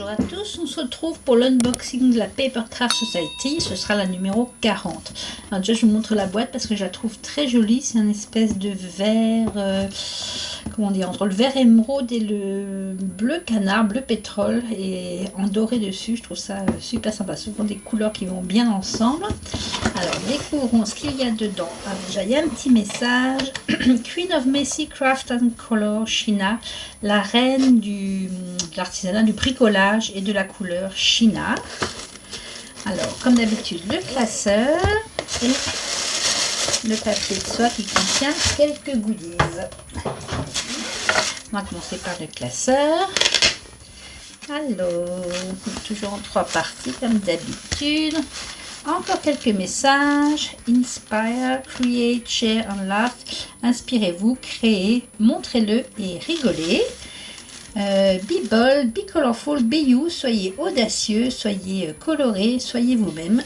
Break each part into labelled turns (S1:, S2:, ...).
S1: Bonjour à tous, on se retrouve pour l'unboxing de la Papercraft Society, ce sera la numéro 40. Alors déjà je vous montre la boîte parce que je la trouve très jolie, c'est un espèce de vert, comment dire, entre le vert émeraude et le bleu canard, bleu pétrole et en doré dessus, je trouve ça super sympa, souvent des couleurs qui vont bien ensemble. Alors découvrons ce qu'il y a dedans. Alors, déjà il y a un petit message, Queen of Messy Craft and Color China, la reine de l'artisanat, du bricolage et de la couleur China. Alors, comme d'habitude, le classeur et le papier de soie qui contient quelques goodies. On va commencer par le classeur. Alors, toujours en 3 parties comme d'habitude. Encore quelques messages. Inspire, create, share and laugh. Inspirez-vous, créez, montrez-le et rigolez. Be bold, be colorful, be you. Soyez audacieux, soyez coloré, soyez vous-même.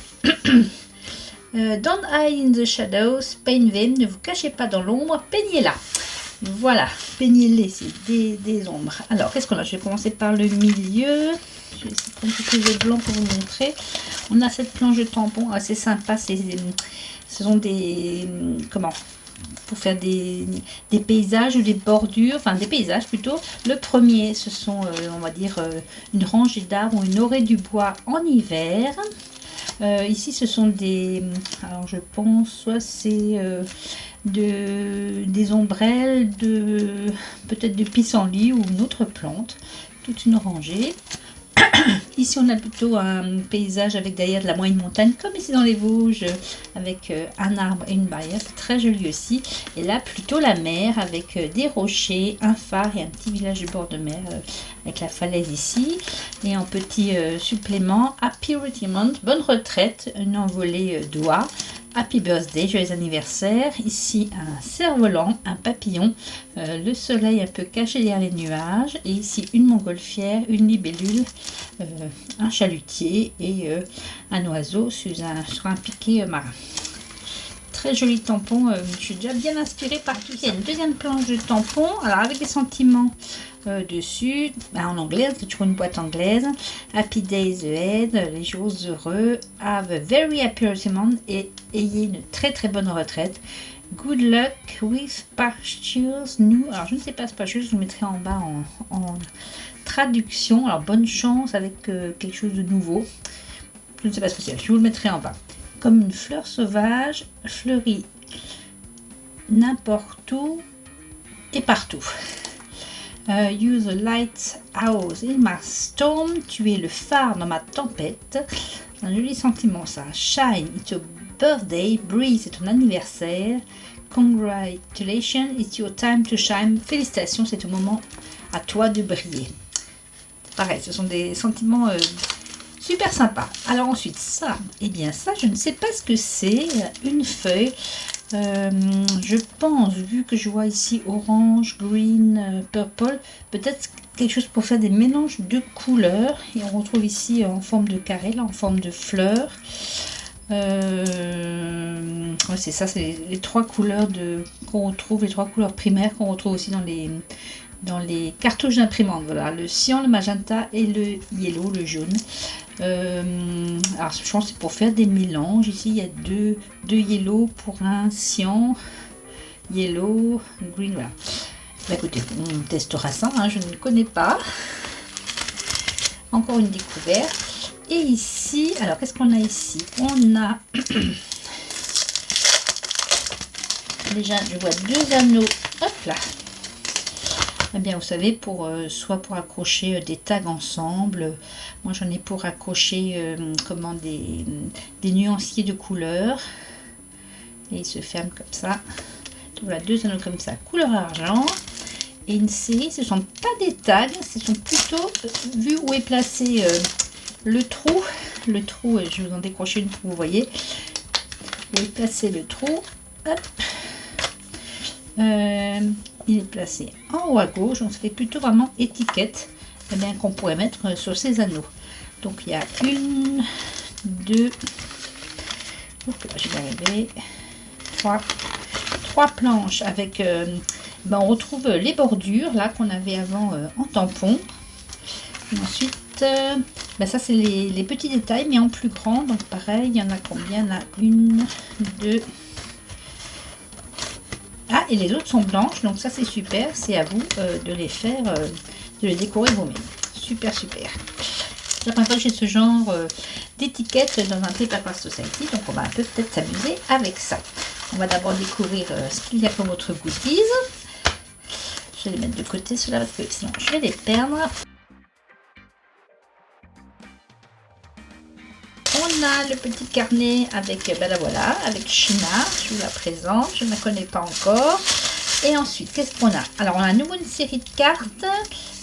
S1: Don't hide in the shadows, paint them. Ne vous cachez pas dans l'ombre, peignez-la. Voilà, peignez-les, c'est des ombres. Alors, qu'est-ce qu'on a? Je vais commencer par le milieu. Je vais essayer de prendre quelque chose de blanc pour vous montrer. On a cette planche de tampon assez sympa. Ce sont des... comment? Pour faire des paysages ou des bordures, enfin des paysages plutôt. Le premier, ce sont, on va dire, une rangée d'arbres ou une orée du bois en hiver. Ici, ce sont des... alors, je pense, soit c'est... des ombrelles, peut-être de pissenlit ou une autre plante, toute une rangée. Ici on a plutôt un paysage avec derrière de la moyenne montagne comme ici dans les Vosges avec un arbre et une barrière, c'est très joli aussi. Et là plutôt la mer avec des rochers, un phare et un petit village de bord de mer avec la falaise ici. Et en petit supplément, Happy Retirement, bonne retraite, une envolée d'oies. Happy birthday, joyeux anniversaire. Ici un cerf-volant, un papillon, le soleil un peu caché derrière les nuages. Et ici une montgolfière, une libellule, un chalutier et un oiseau sur un piquet marin. Très joli tampon, je suis déjà bien inspirée par tout. Il y a une deuxième planche de tampon, alors avec des sentiments dessus, en anglais, c'est toujours une boîte anglaise. Happy days ahead, les jours heureux. Have a very happy retirement et ayez une très très bonne retraite. Good luck with pastures new. Alors je ne sais pas ce pastures, je vous mettrai en bas en traduction. Alors bonne chance avec quelque chose de nouveau. Je ne sais pas ce que c'est, je vous le mettrai en bas. Comme une fleur sauvage, fleurie n'importe où et partout. Use a lighthouse in my storm. Tu es le phare dans ma tempête. C'est un joli sentiment ça. Shine, it's your birthday. Breathe, c'est ton anniversaire. Congratulations, it's your time to shine. Félicitations, c'est ton moment à toi de briller. Pareil, ce sont des sentiments super sympa. Alors ensuite ça, et bien ça je ne sais pas ce que c'est, une feuille, je pense, vu que je vois ici orange, green, purple, peut-être quelque chose pour faire des mélanges de couleurs. Et on retrouve ici en forme de carré, là en forme de fleurs. Ouais, c'est ça, c'est les 3 couleurs qu'on retrouve, les 3 couleurs primaires qu'on retrouve aussi dans les cartouches d'imprimante. Voilà, le cyan, le magenta et le yellow, le jaune. Alors je pense que c'est pour faire des mélanges. Ici il y a deux yellow pour un cyan, yellow, green. Voilà. Bah, écoutez, on testera ça, hein, je ne connais pas. Encore une découverte. Et ici, alors qu'est-ce qu'on a ici? On a déjà, je vois 2 anneaux. Hop là. Eh bien, vous savez, soit pour accrocher des tags ensemble. Moi, j'en ai pour accrocher des nuanciers de couleurs. Et ils se ferment comme ça. Donc, voilà, 2 anneaux comme ça, couleur argent. Et une série, ce ne sont pas des tags, ce sont plutôt, vu où est placé le trou. Le trou, je vais vous en décrocher une pour vous voyez. Où est placé le trou. Hop. Il est placé en haut à gauche, donc ça fait plutôt vraiment étiquette qu'on pourrait mettre sur ces anneaux. Donc il y a 1, 2, je vais arriver, 3 planches avec, on retrouve les bordures là qu'on avait avant en tampon. Ensuite, ça c'est les petits détails, mais en plus grand. Donc pareil, il y en a combien? Il y en a une, deux. Ah, et les autres sont blanches, donc ça c'est super. C'est à vous de les faire, de les décorer vous-même. Super, super. C'est la première fois que j'ai ce genre d'étiquette dans un Papercraft Society, donc on va un peu peut-être s'amuser avec ça. On va d'abord découvrir ce qu'il y a comme autre goodies. Je vais les mettre de côté ceux-là parce que sinon je vais les perdre. On a le petit carnet avec, la voilà, avec China. Je vous la présente, je ne la connais pas encore. Et ensuite, qu'est-ce qu'on a? Alors, on a à nouveau une série de cartes.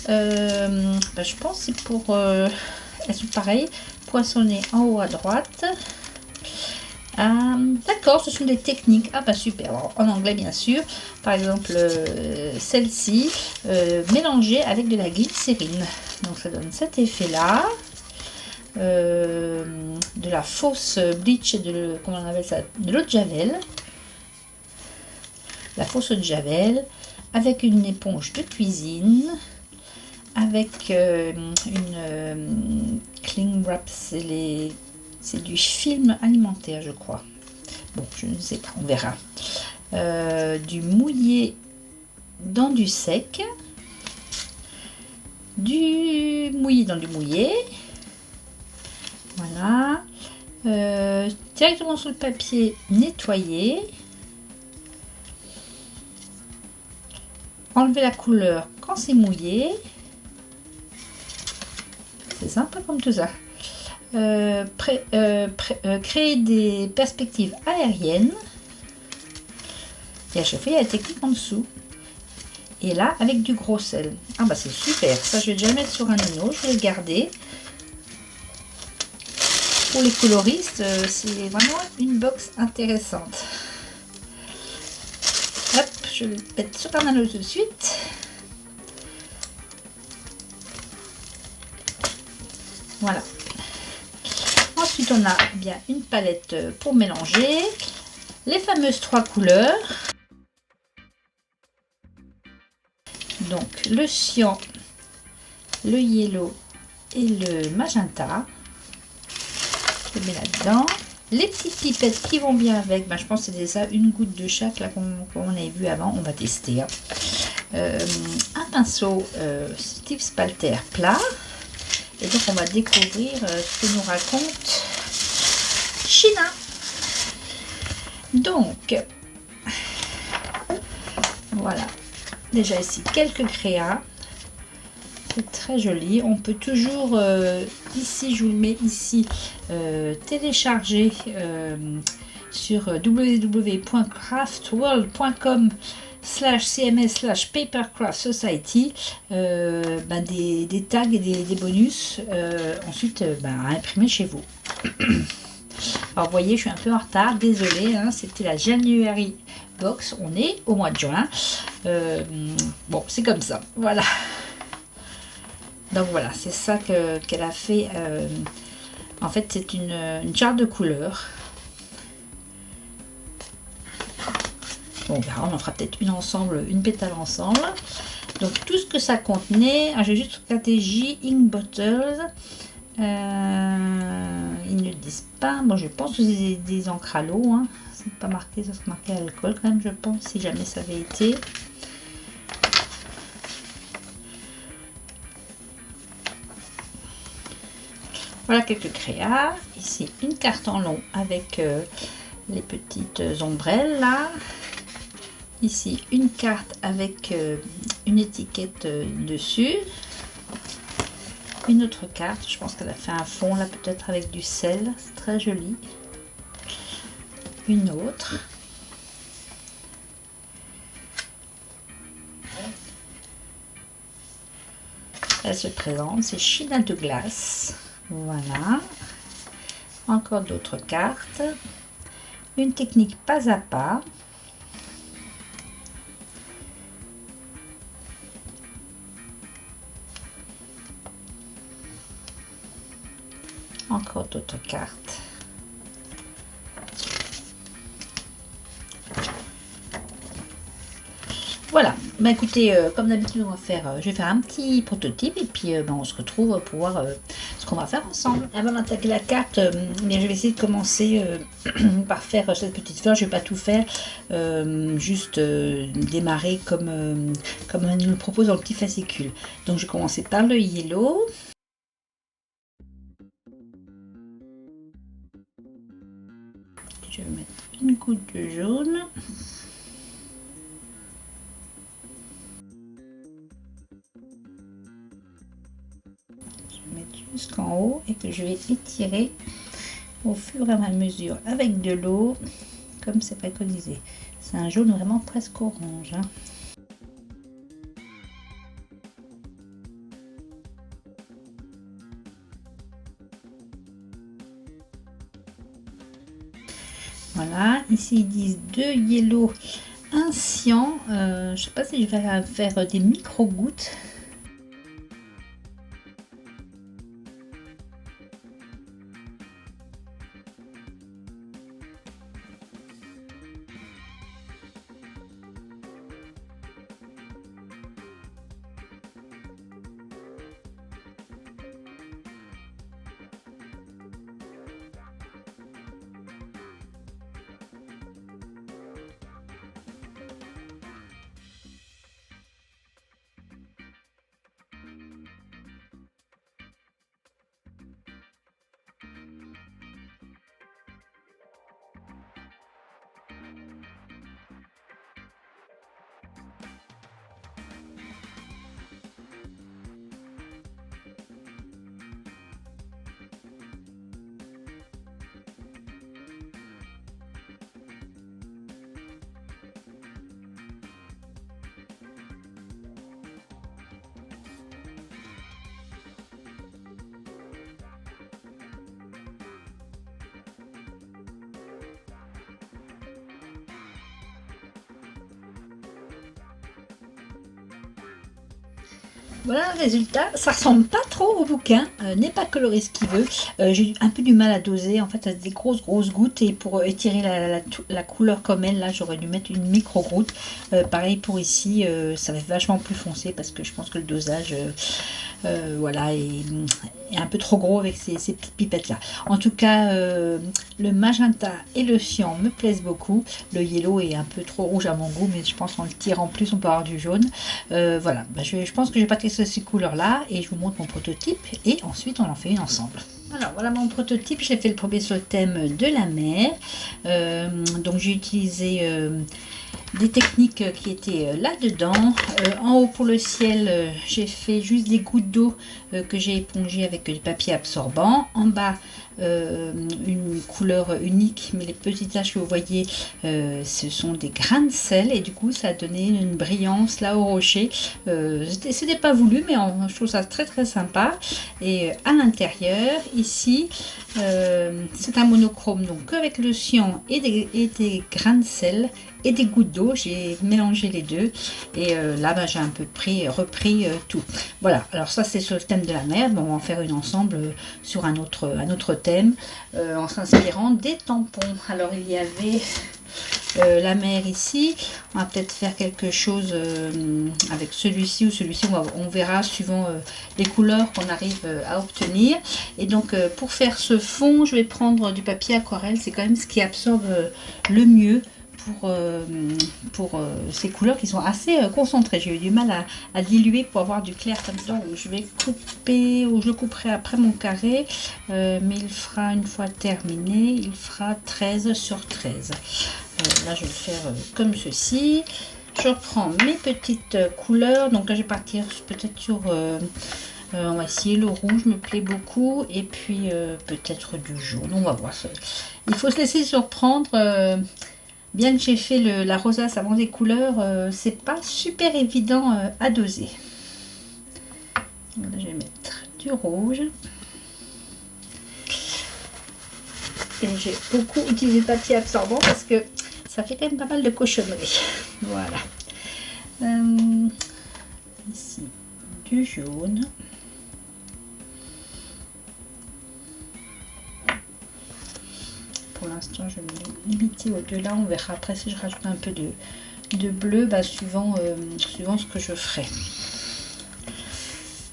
S1: Je pense que c'est pour... elles sont pareilles, poinçonnées en haut à droite. D'accord, ce sont des techniques. Ah bah super, alors, en anglais bien sûr. Par exemple, celle-ci, mélangée avec de la glycérine. Donc ça donne cet effet-là. De la fausse bleach et comment on appelle ça, de l'eau de javel. La fausse eau de javel avec une éponge de cuisine. Avec une cling wrap, c'est du film alimentaire, je crois. Bon, je ne sais pas, on verra. Du mouillé dans du sec. Du mouillé dans du mouillé. Voilà. Directement sur le papier nettoyé. Enlever la couleur quand c'est mouillé. C'est sympa comme tout ça. Créer des perspectives aériennes. Et à chaque fois, il y a la technique en dessous. Et là, avec du gros sel. Ah bah c'est super. Ça, je vais déjà mettre sur un anneau. Je vais le garder. Pour les coloristes, c'est vraiment une box intéressante. Hop, je vais le mettre sur un anneau tout de suite. Voilà. Ensuite, on a bien une palette pour mélanger les fameuses 3 couleurs. Donc, le cyan, le yellow et le magenta. Je mets là-dedans. Les petites pipettes qui vont bien avec, je pense que c'est déjà une goutte de chaque, là, comme on avait vu avant. On va tester. Hein. Un pinceau Steve Spalter plat. Et donc, on va découvrir ce que nous raconte China. Donc, voilà. Déjà ici, quelques créas. C'est très joli. On peut toujours, ici, je vous le mets ici, télécharger sur www.craftworld.com/cms/papercraft society des tags et des bonus ensuite à imprimer chez vous. Alors vous voyez, je suis un peu en retard, désolée, hein, c'était la January box, on est au mois de juin. Bon, c'est comme ça, voilà. Donc voilà, c'est ça qu'elle a fait. En fait, c'est une jarre de couleurs. Bon, on en fera peut-être une ensemble, une pétale ensemble. Donc tout ce que ça contenait, j'ai juste stratégie ink bottles. Ils ne le disent pas. Bon, je pense que c'est des encres à l'eau. Hein. C'est pas marqué, ça se marquait à l'alcool quand même, je pense, si jamais ça avait été. Voilà quelques créas. Ici, une carte en long avec les petites ombrelles là. Ici, une carte avec une étiquette dessus. Une autre carte, je pense qu'elle a fait un fond là, peut-être avec du sel. C'est très joli. Une autre. Elle se présente, c'est China de glace. Voilà. Encore d'autres cartes. Une technique pas à pas. Encore d'autres cartes. Voilà. Bah écoutez, comme d'habitude, je vais faire un petit prototype et puis on se retrouve pour voir ce qu'on va faire ensemble. Avant d'attaquer la carte, bien, je vais essayer de commencer par faire cette petite fleur. Je vais pas tout faire, juste démarrer comme on nous le propose dans le petit fascicule. Donc je vais commencer par le yellow. Je vais mettre une goutte de jaune. Jusqu'en haut et que je vais étirer au fur et à mesure avec de l'eau comme c'est préconisé. C'est un jaune vraiment presque orange, hein. Voilà, ici ils disent 2 yellow, 1 cyan. Je sais pas si je vais faire des micro gouttes. Voilà le résultat, ça ressemble pas trop au bouquin, n'est pas coloré ce qu'il veut. J'ai un peu du mal à doser, en fait ça a des grosses gouttes et pour étirer la couleur comme elle, là j'aurais dû mettre une micro goutte. Pareil pour ici, ça va être vachement plus foncé parce que je pense que le dosage voilà, est un peu trop gros avec ces petites pipettes là. En tout cas, le magenta et le cyan me plaisent beaucoup. Le yellow est un peu trop rouge à mon goût, mais je pense qu'en le tirant plus on peut avoir du jaune. Voilà, je pense que je vais pas tester ces couleurs là et je vous montre mon prototype et ensuite on en fait une ensemble. Alors voilà mon prototype, j'ai fait le premier sur le thème de la mer. Donc j'ai utilisé des techniques qui étaient là-dedans. En haut pour le ciel, j'ai fait juste des gouttes d'eau que j'ai épongées avec du papier absorbant. En bas, une couleur unique, mais les petites taches que vous voyez, ce sont des grains de sel et du coup ça a donné une brillance là au rocher. C'était pas voulu, mais je trouve ça très très sympa. Et à l'intérieur, ici, c'est un monochrome, donc avec le cyan et des grains de sel et des gouttes d'eau. J'ai mélangé les deux et là j'ai un peu repris tout. Voilà, alors ça c'est sur le thème de la mer. Bon, on va en faire une ensemble sur un autre thème en s'inspirant des tampons. Alors il y avait la mer ici. On va peut-être faire quelque chose avec celui-ci ou celui-ci, on verra suivant les couleurs qu'on arrive à obtenir. Et donc pour faire ce fond, je vais prendre du papier aquarelle, c'est quand même ce qui absorbe le mieux pour ces couleurs qui sont assez concentrées. J'ai eu du mal à diluer pour avoir du clair comme ça. Je vais couper, ou je le couperai après mon carré, mais il fera, une fois terminé, il fera 13 sur 13. Là je vais le faire comme ceci. Je reprends mes petites couleurs, donc là je vais partir peut-être sur on va essayer le rouge, me plaît beaucoup, et puis peut-être du jaune, on va voir ça. Il faut se laisser surprendre. Bien que j'ai fait la rosace avant des couleurs, c'est pas super évident à doser. Là, je vais mettre du rouge. Et j'ai beaucoup utilisé le papier absorbant parce que ça fait quand même pas mal de cochonneries. Voilà. Ici, du jaune. Pour l'instant, je vais me limiter au-delà. On verra après si je rajoute un peu de bleu, bah, suivant ce que je ferai.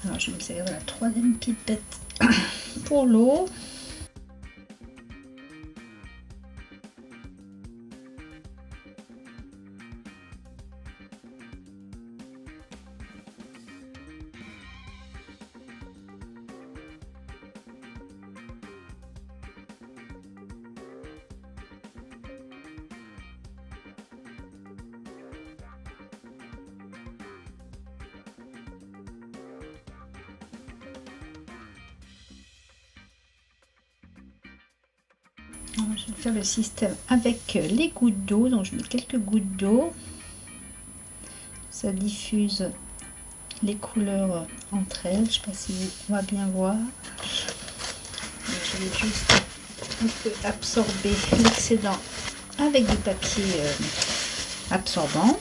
S1: Alors je vais me servir de la troisième pipette pour l'eau. Je vais faire le système avec les gouttes d'eau, donc je mets quelques gouttes d'eau, ça diffuse les couleurs entre elles, je ne sais pas si on va bien voir. Donc, je vais juste un peu absorber l'excédent avec du papier absorbant.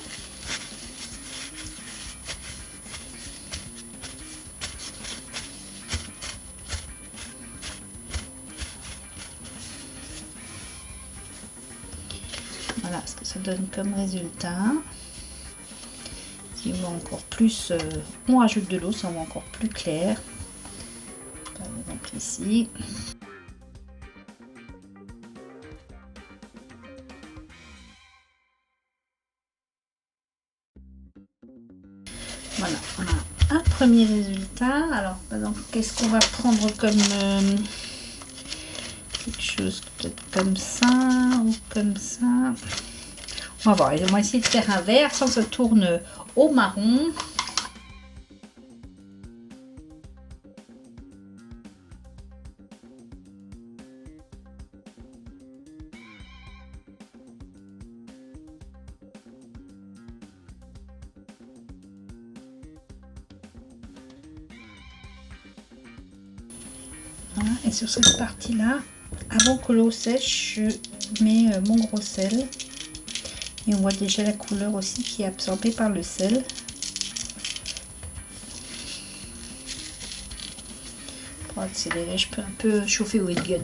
S1: Voilà ce que ça donne comme résultat. Si on voit encore plus, on rajoute de l'eau, ça on voit encore plus clair. Par exemple ici. Voilà, on a un premier résultat. Alors, par exemple, qu'est-ce qu'on va prendre comme quelque chose peut-être comme ça ou comme ça. On va voir, on va essayer de faire un vert sans que ça tourne au marron. Voilà, et sur cette partie-là, avant que l'eau sèche, je mets mon gros sel. Et on voit déjà la couleur aussi qui est absorbée par le sel. Pour accélérer, je peux un peu chauffer au heat gun.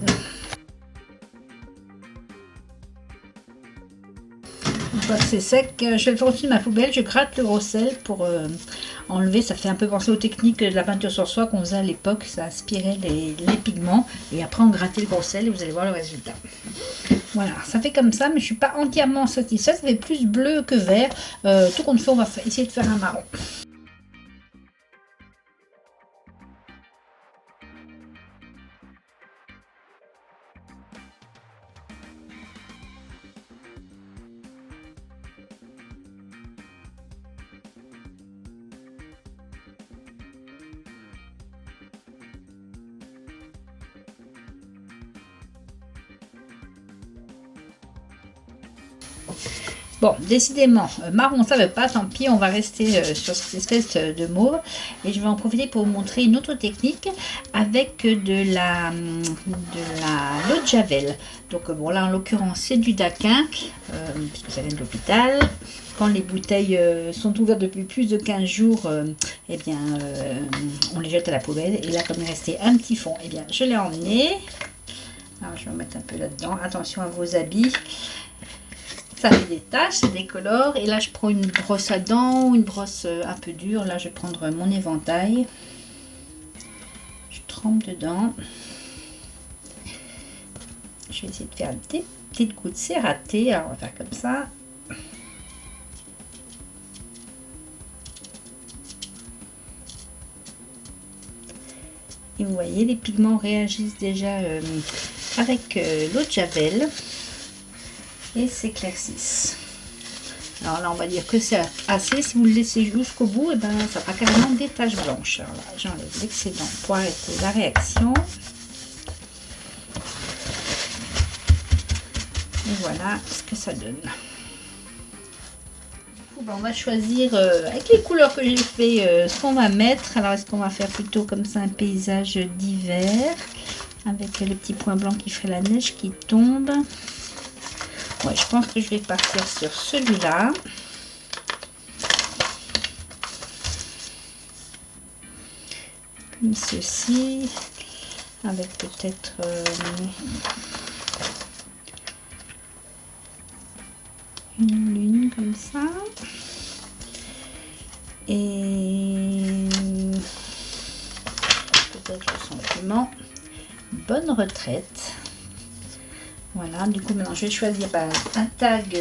S1: Une fois que c'est sec, je vais le faire au-dessus de ma poubelle. Je gratte le gros sel pour enlever. Ça fait un peu penser aux techniques de la peinture sur soie qu'on faisait à l'époque. Ça aspirait les pigments. Et après, on grattait le gros sel et vous allez voir le résultat. Voilà, ça fait comme ça, mais je ne suis pas entièrement satisfaite. Ça fait plus bleu que vert. Tout compte fait, on va essayer de faire un marron. Bon, décidément, marron ça ne veut pas, tant pis, on va rester sur cette espèce de mauve. Et je vais en profiter pour vous montrer une autre technique avec de l'eau de Javel. Donc bon, là en l'occurrence c'est du Daquin, puisque ça vient de l'hôpital. Quand les bouteilles sont ouvertes depuis plus de 15 jours, eh bien, on les jette à la poubelle. Et là, comme il restait un petit fond, eh bien, je l'ai emmené. Alors, je vais en mettre un peu là-dedans. Attention à vos habits. Ça fait des taches, ça décolore. Et là, je prends une brosse à dents ou une brosse un peu dure. Là, je vais prendre mon éventail. Je trempe dedans. Je vais essayer de faire des petites gouttes. C'est raté. Alors, on va faire comme ça. Et vous voyez, les pigments réagissent déjà avec l'eau de Javel. Et s'éclaircissent. Alors là, on va dire que c'est assez. Si vous le laissez jusqu'au bout, et ben, ça fera carrément des taches blanches. Alors là, j'enlève l'excédent pour arrêter la réaction. Et voilà ce que ça donne. On va choisir avec les couleurs que j'ai fait ce qu'on va mettre. Alors, est-ce qu'on va faire plutôt comme ça un paysage d'hiver avec le petit point blanc qui fait la neige qui tombe? Ouais, je pense que je vais partir sur celui-là. Comme ceci, avec peut-être une lune. comme ça. Et peut-être le sentiment. Bonne retraite. Voilà, du coup maintenant je vais choisir un tag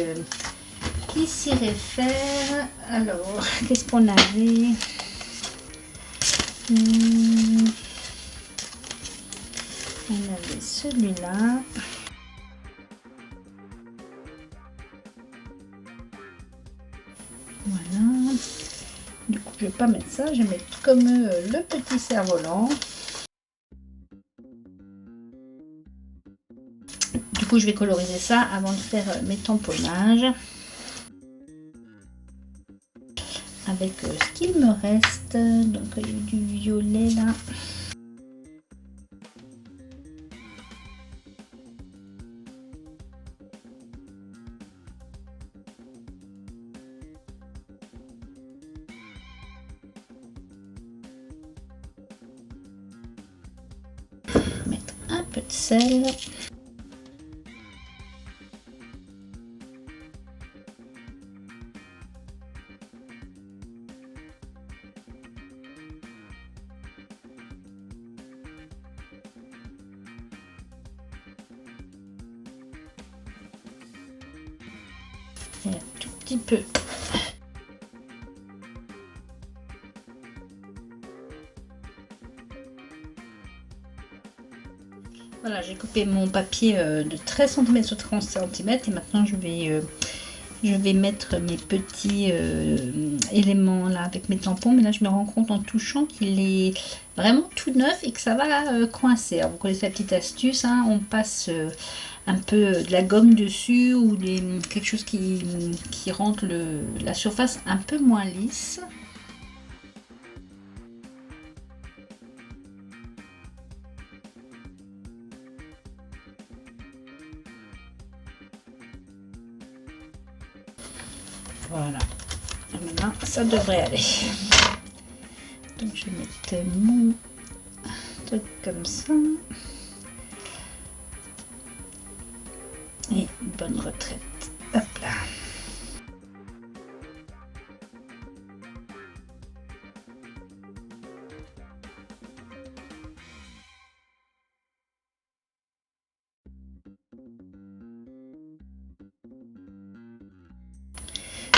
S1: qui s'y réfère. Alors, qu'est-ce qu'on avait? On avait celui-là. Voilà. Du coup, je vais pas mettre ça, je vais mettre comme le petit cerf-volant. Du coup, je vais coloriser ça avant de faire mes tamponnages. Avec ce qu'il me reste. Donc, il y a du violet là. Mettre un peu de sel. Et un tout petit peu. Voilà, j'ai coupé mon papier de 13 cm sur 30 cm et maintenant je vais mettre mes petits éléments là avec mes tampons. Mais là je me rends compte en touchant qu'il est vraiment tout neuf et que ça va coincer. Alors, vous connaissez la petite astuce, hein, on passe un peu de la gomme dessus ou quelque chose qui rende la surface un peu moins lisse. Voilà, maintenant ça devrait aller. Donc je vais mettre mon truc comme ça. Et bonne retraite. Hop là.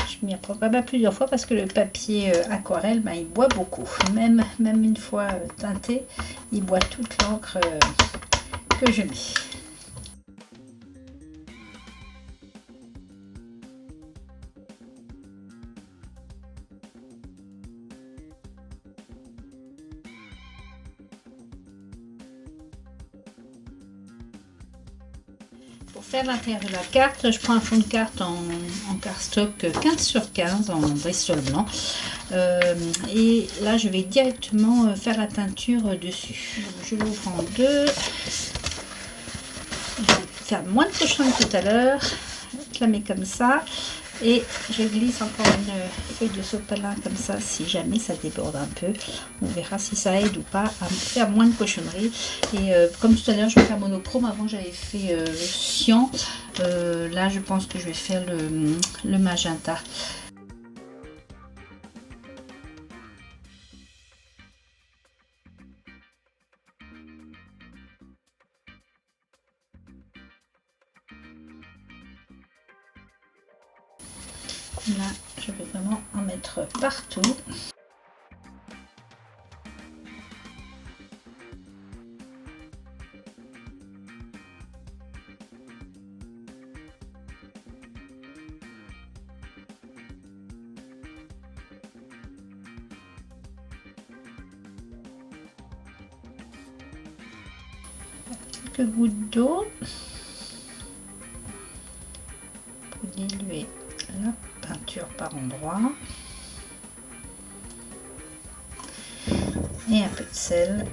S1: Je m'y apprends pas plusieurs fois parce que le papier aquarelle, il boit beaucoup. Même une fois teinté, il boit toute l'encre que je mets. Pour faire l'intérieur de la carte, je prends un fond de carte en cardstock 15 sur 15 en Bristol blanc. Et là, je vais directement faire la teinture dessus. Donc, je l'ouvre en deux. Je vais faire moins de cochons que tout à l'heure. Je la mets comme ça. Et je glisse encore une feuille de sopalin comme ça, si jamais ça déborde un peu. On verra si ça aide ou pas à faire moins de cochonneries. Et comme tout à l'heure, je vais faire monochrome. Avant, j'avais fait le cyan. Là, je pense que je vais faire le magenta. Là, je vais vraiment en mettre partout. Quelques gouttes d'eau pour diluer la peinture par endroits et un peu de sel.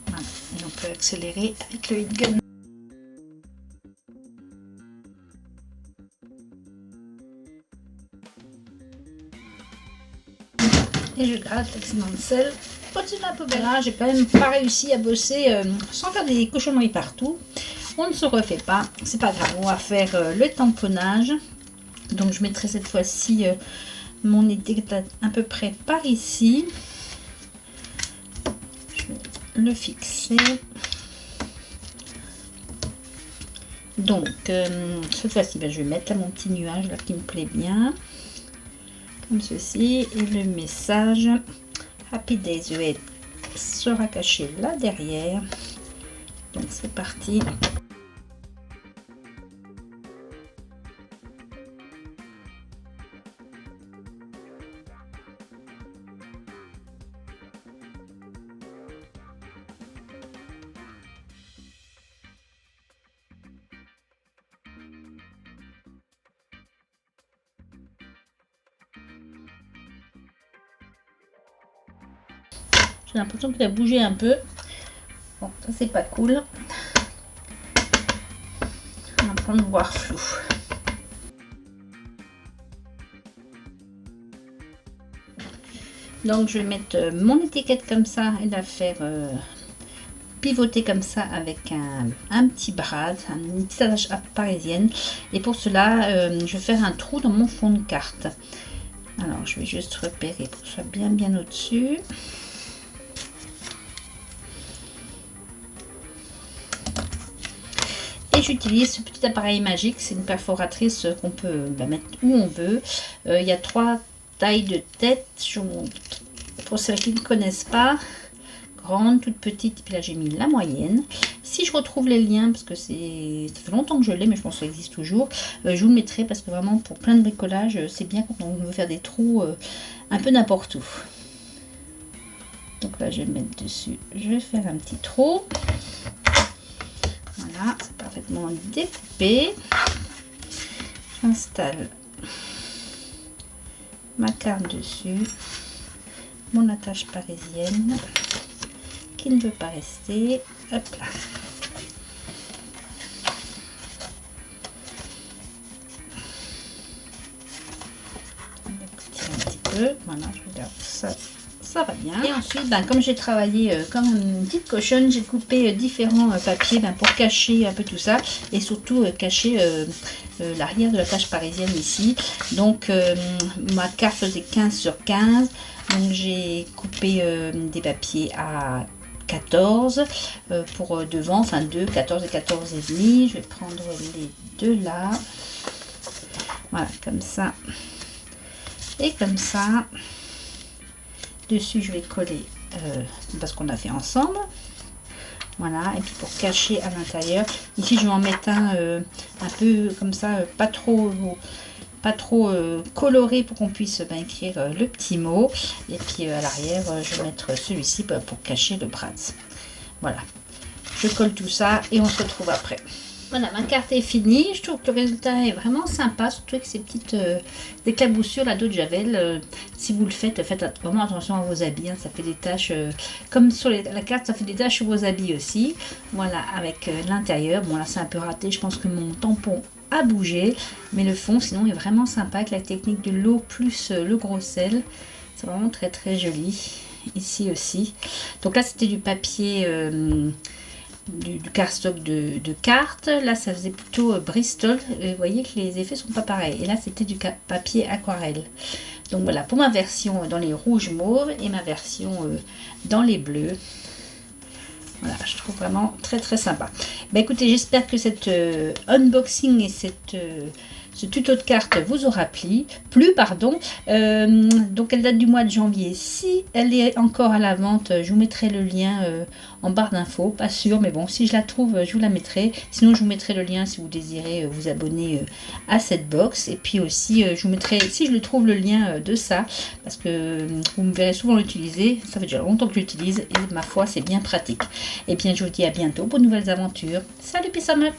S1: Voilà. Et on peut accélérer avec le heat gun. et je gratte l'excédent de sel au-dessus de la poubelle. Là, j'ai quand même pas réussi à bosser sans faire des cochonneries partout. On ne se refait pas, c'est pas grave, on va faire le tamponnage. Donc je mettrai cette fois-ci mon étiquette à peu près par ici. Je vais le fixer. Donc cette fois-ci, je vais mettre là mon petit nuage là qui me plaît bien. Comme ceci. Et le message Happy Days sera caché là derrière. Donc c'est parti. J'ai l'impression qu'il a bougé un peu. Bon, ça c'est pas cool. On va prendre voir flou. Donc je vais mettre mon étiquette comme ça et la faire pivoter comme ça avec un petit brad, une petite attache parisienne. Et pour cela, je vais faire un trou dans mon fond de carte. Alors je vais juste repérer pour que ce soit bien au-dessus. Et j'utilise ce petit appareil magique, c'est une perforatrice qu'on peut mettre où on veut. Il y a 3 tailles de tête, je vous montre pour celles qui ne connaissent pas. Grande, toute petite, et puis là j'ai mis la moyenne. Si je retrouve les liens, parce que ça fait longtemps que je l'ai, mais je pense que ça existe toujours, je vous le mettrai parce que vraiment pour plein de bricolage, c'est bien quand on veut faire des trous un peu n'importe où. Donc là je vais mettre dessus, je vais faire un petit trou. Voilà, c'est parfaitement découpé. J'installe ma carte dessus, mon attache parisienne qui ne veut pas rester. Hop là. On va tirer un petit peu. Voilà, je regarde ça va bien. Et ensuite, comme j'ai travaillé comme une petite cochonne, j'ai coupé différents papiers pour cacher un peu tout ça et surtout cacher l'arrière de la tâche parisienne ici. Donc ma carte faisait 15 sur 15, donc j'ai coupé des papiers à 14 pour devant, enfin 2, 14 et 14 et demi. Je vais prendre les deux là, voilà, comme ça et comme ça. Dessus je vais coller parce qu'on a fait ensemble, voilà. Et puis pour cacher à l'intérieur ici je vais en mettre un peu comme ça, pas trop coloré pour qu'on puisse écrire le petit mot. Et puis à l'arrière je vais mettre celui-ci pour cacher le bras. Voilà, je colle tout ça et on se retrouve après. Voilà, ma carte est finie. Je trouve que le résultat est vraiment sympa, surtout avec ces petites éclaboussures là d'eau de javel. Si vous le faites, faites vraiment attention à vos habits, hein. Ça fait des taches, comme sur la carte, ça fait des taches sur vos habits aussi. Voilà, avec l'intérieur. Bon là c'est un peu raté, je pense que mon tampon a bougé, mais le fond sinon est vraiment sympa avec la technique de l'eau plus le gros sel. C'est vraiment très joli. Ici aussi. Donc là c'était du papier... du cardstock de cartes. Là ça faisait plutôt Bristol. Vous voyez que les effets sont pas pareils, et là c'était du papier aquarelle. Donc voilà pour ma version dans les rouges mauves et ma version dans les bleus. Voilà, je trouve vraiment très sympa. Écoutez, j'espère que cette unboxing et ce tuto de cartes vous aura plu. Donc elle date du mois de janvier. Si elle est encore à la vente, je vous mettrai le lien en barre d'infos. Pas sûr, mais bon, si je la trouve, je vous la mettrai. Sinon, je vous mettrai le lien si vous désirez vous abonner à cette box. Et puis aussi, je vous mettrai, si je le trouve, le lien de ça. Parce que vous me verrez souvent l'utiliser. Ça fait déjà longtemps que j'utilise et ma foi, c'est bien pratique. Et bien, je vous dis à bientôt pour de nouvelles aventures. Salut, peace out.